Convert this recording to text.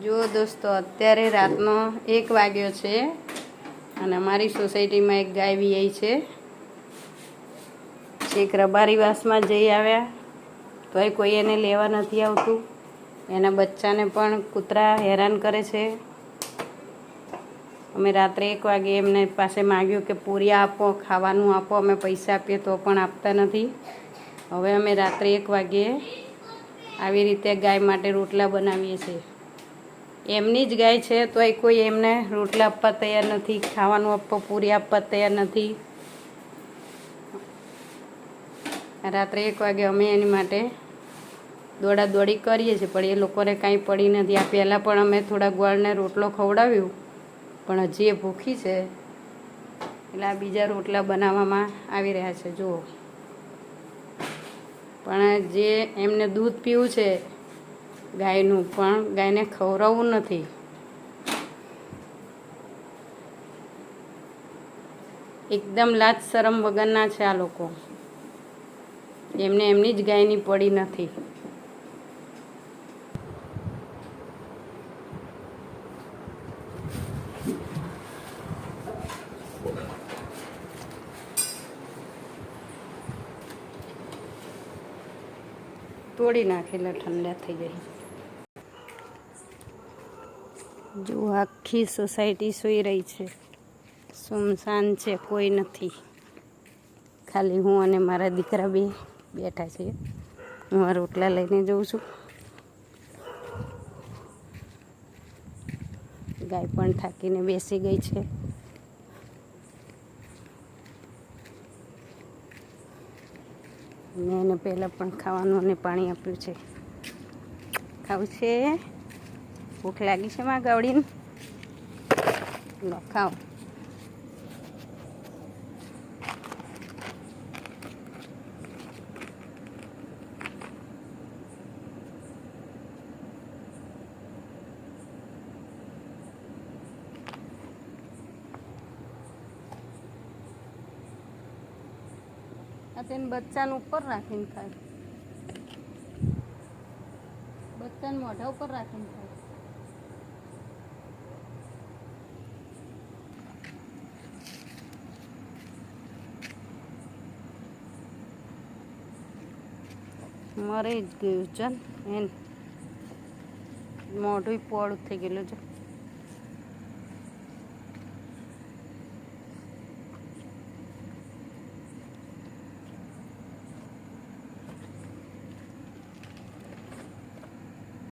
જો દોસ્તો અત્યારે રાતનો 1 વાગ્યો છે અને અમારી સોસાયટીમાં એક ગાય વીઆઈ છે. એક રબારી વાસમાં જઈ આવ્યા તોય કોઈ એને લેવા નથી આવતું. એના બચ્ચાને પણ કૂતરા હેરાન કરે છે. અમે રાત્રે 1 વાગે એમને પાસે માગ્યું કે પૂરી આપો, ખાવાનું આપો. અમે પૈસા આપીએ તો પણ આપતા નથી. હવે અમે રાત્રે 1 વાગ્યે આવી રીતે ગાય માટે રોટલા બનાવીએ છીએ. એમની જ ગાય છે તોય કોઈ એમને રોટલા આપવા તૈયાર નથી, ખાવાનું આપવા, પૂરી આપવા તૈયાર નથી. રાત્રે 1 વાગે અમે એની માટે દોડાદોડી કરીએ છીએ, પણ એ લોકોને કાંઈ પડી નથી. આ પહેલાં પણ અમે થોડા ગોળને રોટલો ખવડાવ્યું, પણ હજી એ ભૂખી છે એટલે આ બીજા રોટલા બનાવવામાં આવી રહ્યા છે. જુઓ, પણ જે એમને દૂધ પીવું છે ગાયનું, પણ ગાયને ખવડાવવું નથી. એકદમ લાજ શરમ વગરના છે આ લોકો. એમને એમની જ ગાયની પડી નથી. તોડી નાખેલા ઠંડા થઈ જાય. જો આખી સોસાયટી સૂઈ રહી છે, સુમસાન છે, કોઈ નથી. ખાલી હું અને મારા દીકરા બેઠા છીએ. હું આ રોટલા લઈને જઉં છું. ગાય પણ થાકીને બેસી ગઈ છે. મેં એને પહેલાં પણ ખાવાનું અને પાણી આપ્યું છે. ખાવું છે? ભૂખ લાગી છે માં ગાવડીને? લો ખાઓ. આ તેને બચ્ચાને ઉપર રાખીને ખાય. બચ્ચાને મોઢા ઉપર રાખીને ખાય. મરી જ ગયું. ચાલ એને મોઢું પોળું થઈ ગયેલું છે.